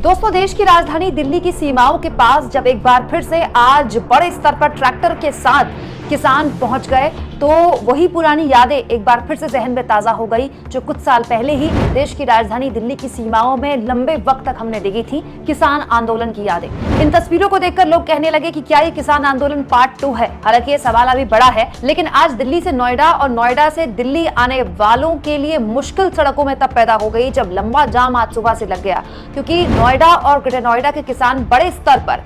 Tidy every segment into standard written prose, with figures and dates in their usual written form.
दोस्तों, देश की राजधानी दिल्ली की सीमाओं के पास जब एक बार फिर से आज बड़े स्तर पर ट्रैक्टर के साथ किसान पहुंच गए तो वही पुरानी यादें एक बार फिर से जहन में ताजा हो गई जो कुछ साल पहले ही देश की राजधानी दिल्ली की सीमाओं में लंबे वक्त तक हमने देखी थी। किसान आंदोलन की यादें। इन तस्वीरों को देखकर लोग कहने लगे कि क्या ये किसान आंदोलन पार्ट 2 है। हालांकि ये सवाल अभी बड़ा है, लेकिन आज दिल्ली से नोएडा और नोएडा से दिल्ली आने वालों के लिए मुश्किल सड़कों में तब पैदा हो गई जब लंबा जाम आज सुबह से लग गया, क्योंकि नोएडा और ग्रेटर नोएडा के किसान बड़े स्तर पर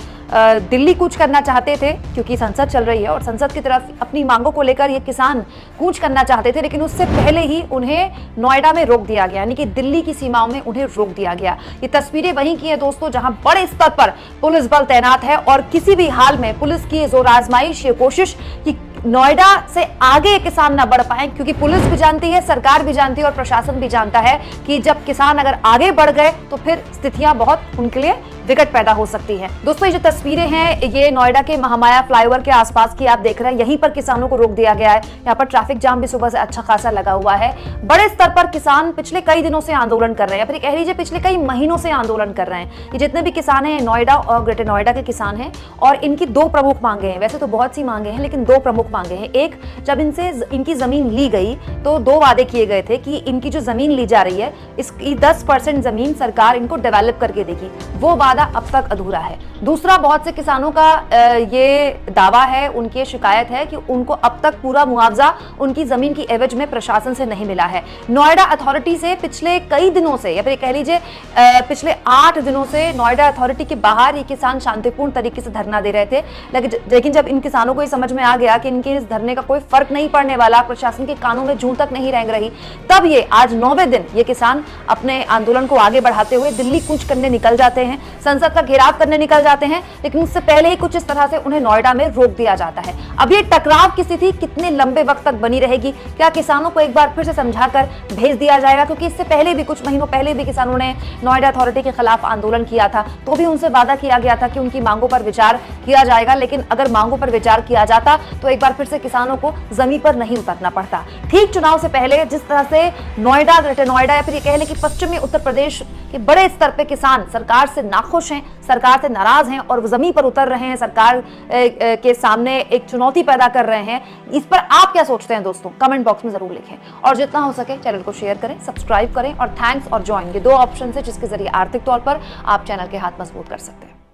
दिल्ली कूच करना चाहते थे, क्योंकि संसद चल रही है और संसद की तरफ अपनी मांगों को लेकर ये किसान कूच करना चाहते थे, लेकिन उससे पहले ही उन्हें नोएडा में रोक दिया गया, यानी कि दिल्ली की सीमाओं में उन्हें रोक दिया गया। ये तस्वीरें वहीं की है दोस्तों, जहां बड़े स्तर पर पुलिस बल तैनात है और किसी भी हाल में पुलिस की जोर आजमाइश, ये कोशिश कि नोएडा से आगे किसान ना बढ़ पाए, क्योंकि पुलिस भी जानती है, सरकार भी जानती है और प्रशासन भी जानता है कि जब किसान अगर आगे बढ़ गए तो फिर स्थितियां बहुत उनके लिए विकट पैदा हो सकती है। दोस्तों, ये जो तस्वीरें हैं ये नोएडा के महामाया फ्लाईओवर के आसपास की आप देख रहे हैं। यहीं पर किसानों को रोक दिया गया है। यहाँ पर ट्रैफिक जाम भी सुबह से अच्छा खासा लगा हुआ है। बड़े स्तर पर किसान पिछले कई दिनों से आंदोलन कर रहे हैं, फिर कह लीजिए पिछले कई महीनों से आंदोलन कर रहे हैं। ये जितने भी किसान हैं नोएडा और ग्रेटर नोएडा के किसान हैं और इनकी दो प्रमुख मांगे हैं। वैसे तो बहुत सी मांगे हैं, लेकिन दो प्रमुख मांगे हैं। एक, जब इनसे इनकी जमीन ली गई तो दो वादे किए गए थे कि इनकी जो जमीन ली जा रही है इसकी 10% जमीन सरकार इनको डेवलप करके देगी। वो वादा अब तक अधूरा है। दूसरा, बहुत से किसानों का ये दावा है, उनकी शिकायत है कि उनको अब तक पूरा मुआवजा उनकी जमीन की एवज में प्रशासन से नहीं मिला है। नोएडा अथॉरिटी से पिछले कई दिनों से या फिर कह लीजिए पिछले 8 दिनों से नोएडा अथॉरिटी के बाहर ये किसान शांतिपूर्ण तरीके से धरना दे रहे थे, लेकिन जब इन किसानों को ये समझ में आ गया कि इनके इस धरने का कोई फर्क नहीं पड़ने वाला, प्रशासन के कानों में जूं तक नहीं रेंग रही, तब ये आज 9वें दिन ये किसान अपने आंदोलन को आगे बढ़ाते हुए दिल्ली कूच करने निकल जाते हैं, संसद का घेराव करने निकल जाते हैं। लेकिन उससे पहले ही कुछ इस तरह से उन्हें नोएडा में रोक दिया जाता है। अब ये टकराव की स्थिति कितने लंबे वक्त तक बनी रहेगी? क्या किसानों को एक बार फिर से समझाकर भेज दिया जाएगा? क्योंकि इससे पहले भी कुछ महीनों पहले भी किसानों ने नोएडा अथॉरिटी के खिलाफ आंदोलन किया था, तो भी उनसे वादा किया गया था कि उनकी मांगों पर विचार किया जाएगा। लेकिन अगर मांगों पर विचार किया जाता तो एक बार फिर से किसानों को जमीन पर नहीं उतरना पड़ता। ठीक चुनाव से पहले जिस तरह से नोएडा, ग्रेटर नोएडा या फिर ये कह लें कि पश्चिमी उत्तर प्रदेश के बड़े स्तर पे किसान सरकार से नाखुश हैं, सरकार से नाराज हैं और जमीन पर उतर रहे हैं, सरकार के सामने एक चुनौती पैदा कर रहे हैं, इस पर आप क्या सोचते हैं दोस्तों? कमेंट बॉक्स में जरूर लिखें और जितना हो सके चैनल को शेयर करें, सब्सक्राइब करें और थैंक्स और ज्वाइन, ये 2 ऑप्शन है जिसके जरिए आर्थिक तौर पर आप चैनल के हाथ मजबूत कर सकते हैं।